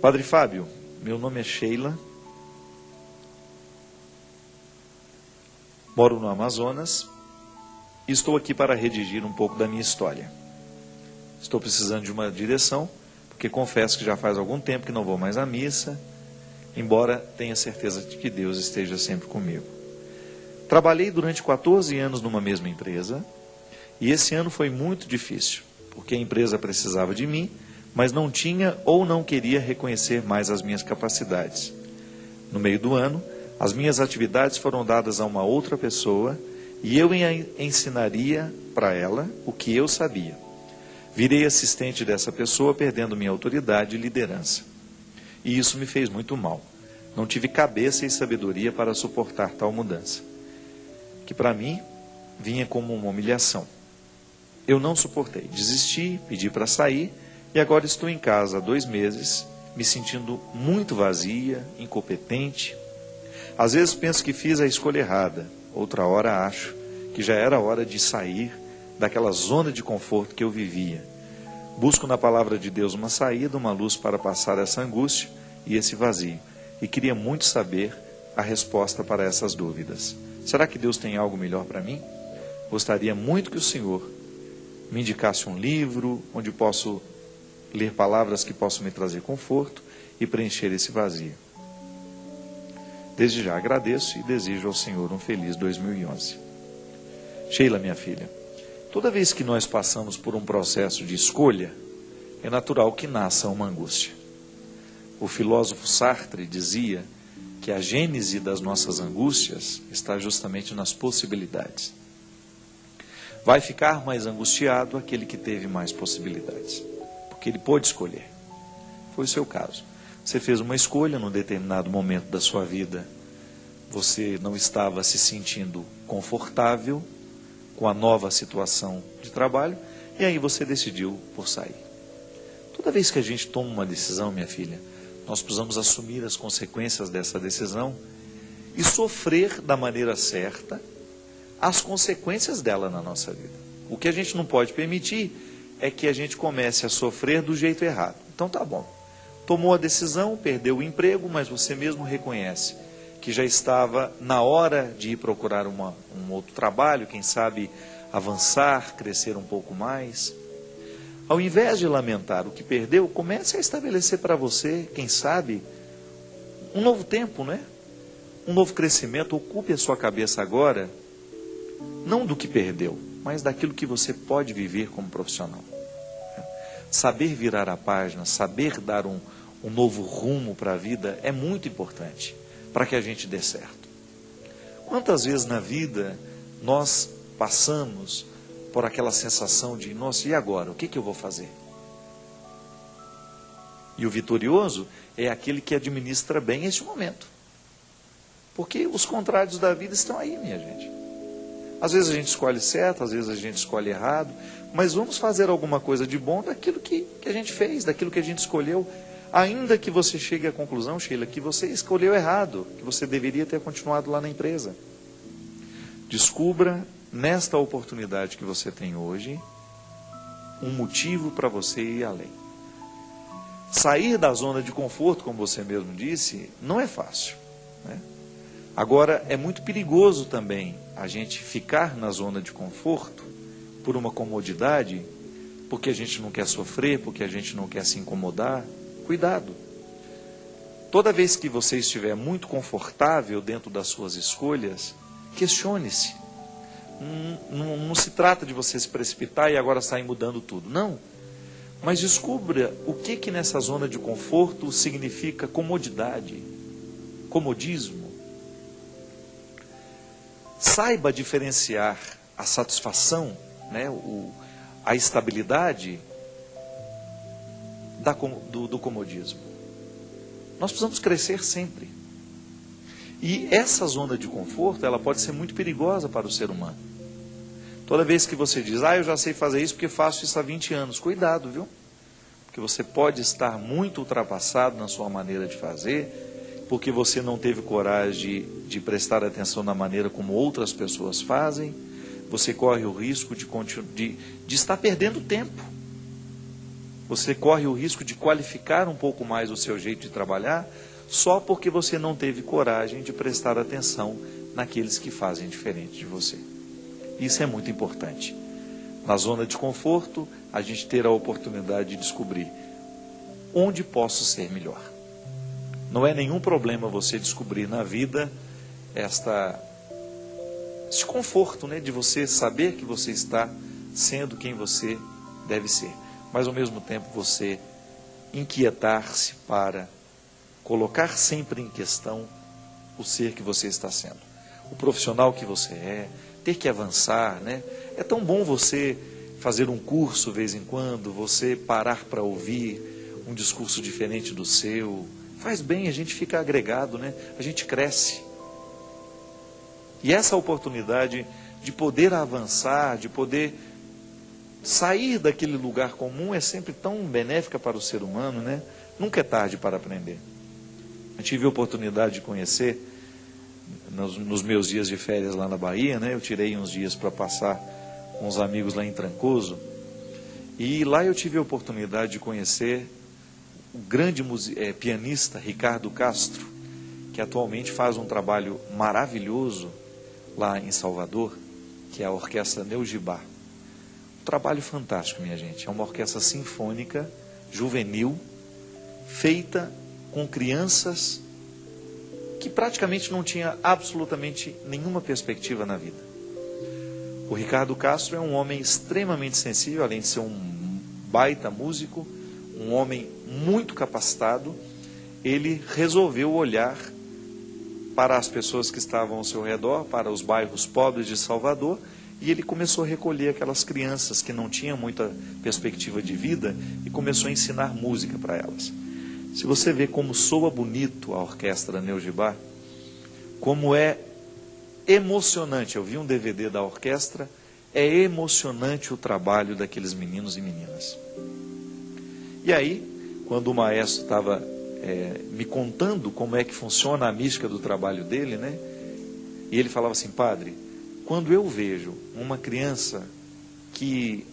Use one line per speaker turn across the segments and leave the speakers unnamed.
Padre Fábio, meu nome é Sheila, moro no Amazonas e estou aqui para redigir um pouco da minha história. Estou precisando de uma direção, porque confesso que já faz algum tempo que não vou mais à missa, embora tenha certeza de que Deus esteja sempre comigo. Trabalhei durante 14 anos numa mesma empresa e esse ano foi muito difícil, porque a empresa precisava de mim, mas não tinha ou não queria reconhecer mais as minhas capacidades. No meio do ano, as minhas atividades foram dadas a uma outra pessoa e eu ensinaria para ela o que eu sabia. Virei assistente dessa pessoa, perdendo minha autoridade e liderança. E isso me fez muito mal. Não tive cabeça e sabedoria para suportar tal mudança, que para mim vinha como uma humilhação. Eu não suportei, desisti, pedi para sair e agora estou em casa há 2 meses, me sentindo muito vazia, incompetente. Às vezes penso que fiz a escolha errada, outra hora acho que já era hora de sair daquela zona de conforto que eu vivia. Busco na palavra de Deus uma saída, uma luz para passar essa angústia e esse vazio. E queria muito saber a resposta para essas dúvidas. Será que Deus tem algo melhor para mim? Gostaria muito que o Senhor me indicasse um livro onde posso ler palavras que possam me trazer conforto e preencher esse vazio. Desde já agradeço e desejo ao Senhor um feliz 2011. Sheila, minha filha, toda vez que nós passamos por um processo de escolha, é natural que nasça uma angústia. O filósofo Sartre dizia que a gênese das nossas angústias está justamente nas possibilidades. Vai ficar mais angustiado aquele que teve mais possibilidades, porque ele pôde escolher. Foi o seu caso. Você fez uma escolha num determinado momento da sua vida. Você não estava se sentindo confortável com a nova situação de trabalho, e aí você decidiu por sair. Toda vez que a gente toma uma decisão, minha filha, nós precisamos assumir as consequências dessa decisão e sofrer da maneira certa as consequências dela na nossa vida. O que a gente não pode permitir é que a gente comece a sofrer do jeito errado. Então tá bom, tomou a decisão, perdeu o emprego, mas você mesmo reconhece que já estava na hora de ir procurar um outro trabalho, quem sabe avançar, crescer um pouco mais. Ao invés de lamentar o que perdeu, comece a estabelecer para você, quem sabe, um novo tempo, né? Um novo crescimento. Ocupe a sua cabeça agora, não do que perdeu, mas daquilo que você pode viver como profissional. Saber virar a página, saber dar um novo rumo para a vida é muito importante para que a gente dê certo. Quantas vezes na vida nós passamos por aquela sensação de, nossa, e agora? O que eu vou fazer? E o vitorioso é aquele que administra bem esse momento. Porque os contrários da vida estão aí, minha gente. Às vezes a gente escolhe certo, às vezes a gente escolhe errado, mas vamos fazer alguma coisa de bom daquilo que a gente fez, daquilo que a gente escolheu, ainda que você chegue à conclusão, Sheila, que você escolheu errado, que você deveria ter continuado lá na empresa. Descubra, nesta oportunidade que você tem hoje, um motivo para você ir além. Sair da zona de conforto, como você mesmo disse, não é fácil, né? Agora, é muito perigoso também a gente ficar na zona de conforto por uma comodidade, porque a gente não quer sofrer, porque a gente não quer se incomodar. Cuidado. Toda vez que você estiver muito confortável dentro das suas escolhas, questione-se. Não se trata de você se precipitar e agora sair mudando tudo. Não. Mas descubra o que nessa zona de conforto significa comodidade, comodismo. Saiba diferenciar a satisfação, né, a estabilidade do comodismo. Nós precisamos crescer sempre. E essa zona de conforto, ela pode ser muito perigosa para o ser humano. Toda vez que você diz, eu já sei fazer isso porque faço isso há 20 anos. Cuidado, viu? Porque você pode estar muito ultrapassado na sua maneira de fazer, porque você não teve coragem de prestar atenção na maneira como outras pessoas fazem. Você corre o risco de estar perdendo tempo. Você corre o risco de qualificar um pouco mais o seu jeito de trabalhar só porque você não teve coragem de prestar atenção naqueles que fazem diferente de você. Isso é muito importante. Na zona de conforto, a gente ter a oportunidade de descobrir onde posso ser melhor. Não é nenhum problema você descobrir na vida esse conforto, né, de você saber que você está sendo quem você deve ser. Mas ao mesmo tempo você inquietar-se para colocar sempre em questão o ser que você está sendo. O profissional que você é, ter que avançar, né? É tão bom você fazer um curso de vez em quando, você parar para ouvir um discurso diferente do seu. Faz bem, a gente fica agregado, né? A gente cresce. E essa oportunidade de poder avançar, de poder sair daquele lugar comum é sempre tão benéfica para o ser humano, né? Nunca é tarde para aprender. Eu tive a oportunidade de conhecer, nos meus dias de férias lá na Bahia, né? Eu tirei uns dias para passar com os amigos lá em Trancoso. E lá eu tive a oportunidade de conhecer o grande pianista Ricardo Castro, que atualmente faz um trabalho maravilhoso lá em Salvador, que é a Orquestra Neugibá. Um trabalho fantástico, minha gente. É uma orquestra sinfônica, juvenil, feita com crianças que praticamente não tinha absolutamente nenhuma perspectiva na vida. O Ricardo Castro é um homem extremamente sensível, além de ser um baita músico, um homem muito capacitado. Ele resolveu olhar para as pessoas que estavam ao seu redor, para os bairros pobres de Salvador, e ele começou a recolher aquelas crianças que não tinham muita perspectiva de vida e começou a ensinar música para elas. Se você vê como soa bonito a orquestra Neugibá, como é emocionante, eu vi um DVD da orquestra, é emocionante o trabalho daqueles meninos e meninas. E aí, quando o maestro estava me contando como é que funciona a mística do trabalho dele, né? E ele falava assim: padre, quando eu vejo uma criança que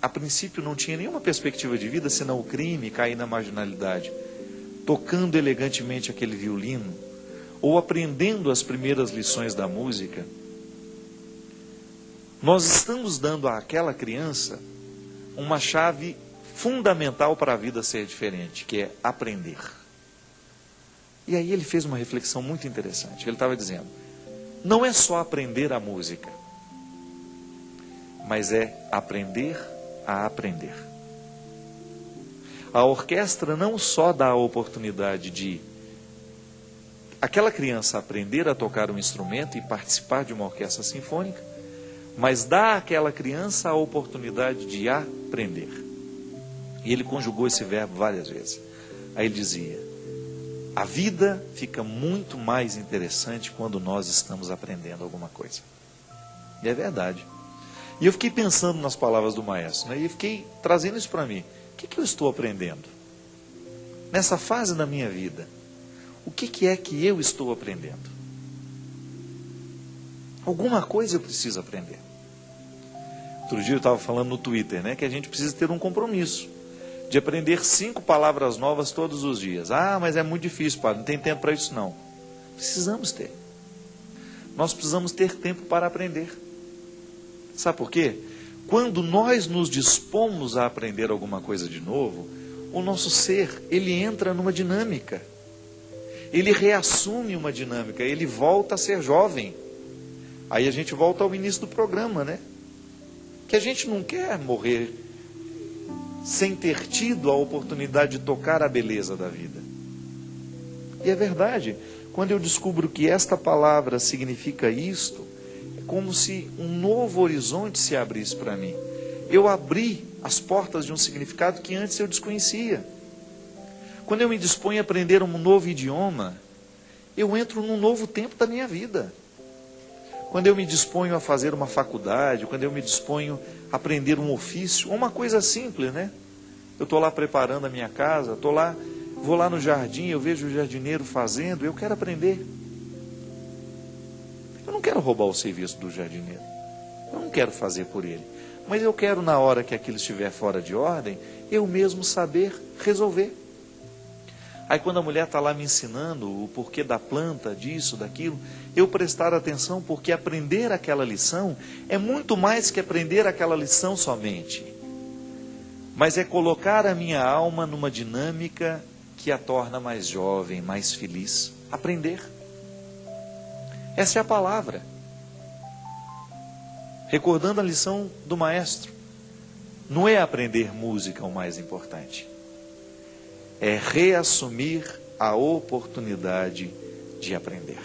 a princípio não tinha nenhuma perspectiva de vida, senão o crime, cair na marginalidade, tocando elegantemente aquele violino, ou aprendendo as primeiras lições da música, nós estamos dando àquela criança uma chave fundamental para a vida ser diferente, que é aprender. E aí ele fez uma reflexão muito interessante. Ele estava dizendo: não é só aprender a música, mas é aprender a aprender. A orquestra não só dá a oportunidade de aquela criança aprender a tocar um instrumento e participar de uma orquestra sinfônica, mas dá àquela criança a oportunidade de aprender. E ele conjugou esse verbo várias vezes. Aí ele dizia: a vida fica muito mais interessante quando nós estamos aprendendo alguma coisa. E é verdade. E eu fiquei pensando nas palavras do maestro, né? E fiquei trazendo isso para mim. O que eu estou aprendendo? Nessa fase da minha vida, o que é que eu estou aprendendo? Alguma coisa eu preciso aprender. Outro dia eu estava falando no Twitter, né, que a gente precisa ter um compromisso de aprender 5 palavras novas todos os dias. Ah, mas é muito difícil, padre, não tem tempo para isso não. Precisamos ter. Nós precisamos ter tempo para aprender. Sabe por quê? Quando nós nos dispomos a aprender alguma coisa de novo, o nosso ser, ele entra numa dinâmica. Ele reassume uma dinâmica, ele volta a ser jovem. Aí a gente volta ao início do programa, né? Que a gente não quer morrer sem ter tido a oportunidade de tocar a beleza da vida. E é verdade, quando eu descubro que esta palavra significa isto, é como se um novo horizonte se abrisse para mim. Eu abri as portas de um significado que antes eu desconhecia. Quando eu me disponho a aprender um novo idioma, eu entro num novo tempo da minha vida. Quando eu me disponho a fazer uma faculdade, quando eu me disponho a aprender um ofício, uma coisa simples, né? Eu estou lá preparando a minha casa, vou lá no jardim, eu vejo o jardineiro fazendo, eu quero aprender. Eu não quero roubar o serviço do jardineiro. Eu não quero fazer por ele. Mas eu quero, na hora que aquilo estiver fora de ordem, eu mesmo saber resolver. Aí quando a mulher está lá me ensinando o porquê da planta, disso, daquilo, eu prestar atenção, porque aprender aquela lição é muito mais que aprender aquela lição somente. Mas é colocar a minha alma numa dinâmica que a torna mais jovem, mais feliz. Aprender. Essa é a palavra. Recordando a lição do maestro. Não é aprender música o mais importante. É reassumir a oportunidade de aprender.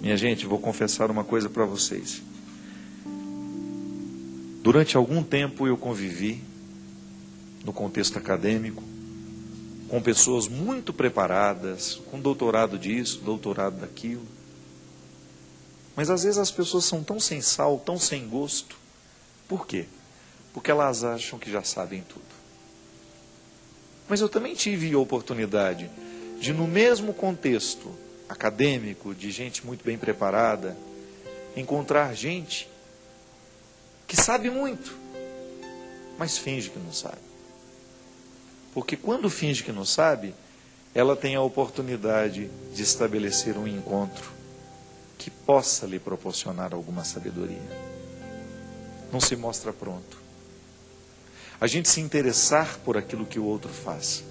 Minha gente, vou confessar uma coisa para vocês. Durante algum tempo eu convivi, no contexto acadêmico, com pessoas muito preparadas, com doutorado disso, doutorado daquilo. Mas às vezes as pessoas são tão sem sal, tão sem gosto. Por quê? Porque elas acham que já sabem tudo. Mas eu também tive a oportunidade de, no mesmo contexto acadêmico, de gente muito bem preparada, encontrar gente que sabe muito, mas finge que não sabe. Porque quando finge que não sabe, ela tem a oportunidade de estabelecer um encontro que possa lhe proporcionar alguma sabedoria. Não se mostra pronto. A gente se interessar por aquilo que o outro faz,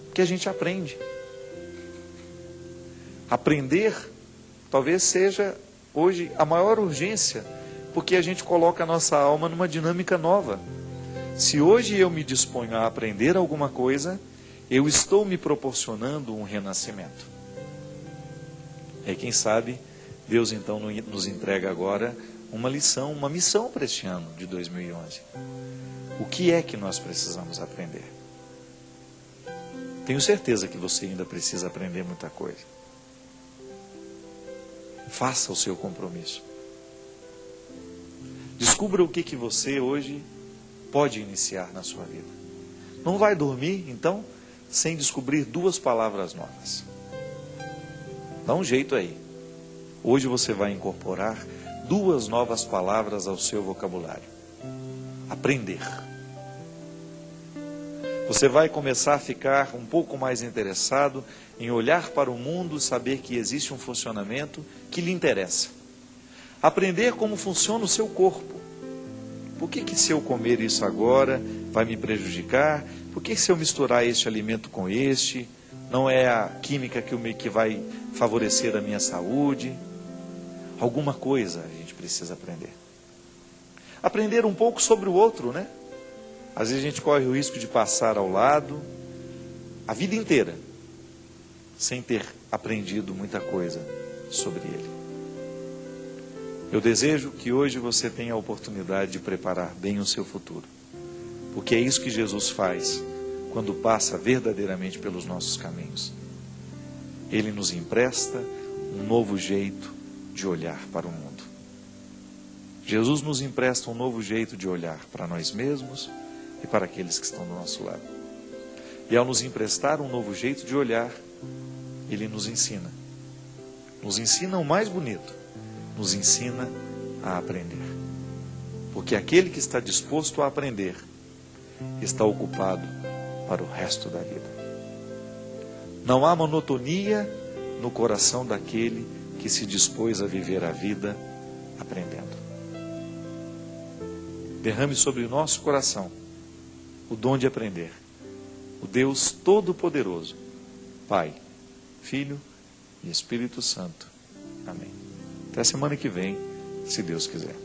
porque a gente aprende. Aprender talvez seja hoje a maior urgência, porque a gente coloca a nossa alma numa dinâmica nova. Se hoje eu me disponho a aprender alguma coisa, eu estou me proporcionando um renascimento. E quem sabe, Deus então nos entrega agora uma lição, uma missão para este ano de 2011. O que é que nós precisamos aprender? Tenho certeza que você ainda precisa aprender muita coisa. Faça o seu compromisso. Descubra o que você hoje pode iniciar na sua vida. Não vai dormir, então, sem descobrir 2 palavras novas. Dá um jeito aí. Hoje você vai incorporar 2 novas palavras ao seu vocabulário. Aprender. Você vai começar a ficar um pouco mais interessado em olhar para o mundo, saber que existe um funcionamento que lhe interessa. Aprender como funciona o seu corpo. Por que se eu comer isso agora vai me prejudicar? Por que se eu misturar este alimento com este, não é a química que vai favorecer a minha saúde? Alguma coisa a gente precisa aprender. Aprender um pouco sobre o outro, né? Às vezes a gente corre o risco de passar ao lado a vida inteira sem ter aprendido muita coisa sobre ele. Eu desejo que hoje você tenha a oportunidade de preparar bem o seu futuro, porque é isso que Jesus faz quando passa verdadeiramente pelos nossos caminhos. Ele nos empresta um novo jeito de olhar para o mundo. Jesus nos empresta um novo jeito de olhar para nós mesmos e para aqueles que estão do nosso lado. E ao nos emprestar um novo jeito de olhar, Ele nos ensina. Nos ensina o mais bonito. Nos ensina a aprender. Porque aquele que está disposto a aprender, está ocupado para o resto da vida. Não há monotonia no coração daquele que se dispôs a viver a vida aprendendo. Derrame sobre o nosso coração o dom de aprender. O Deus Todo-Poderoso, Pai, Filho e Espírito Santo. Amém. Até semana que vem, se Deus quiser.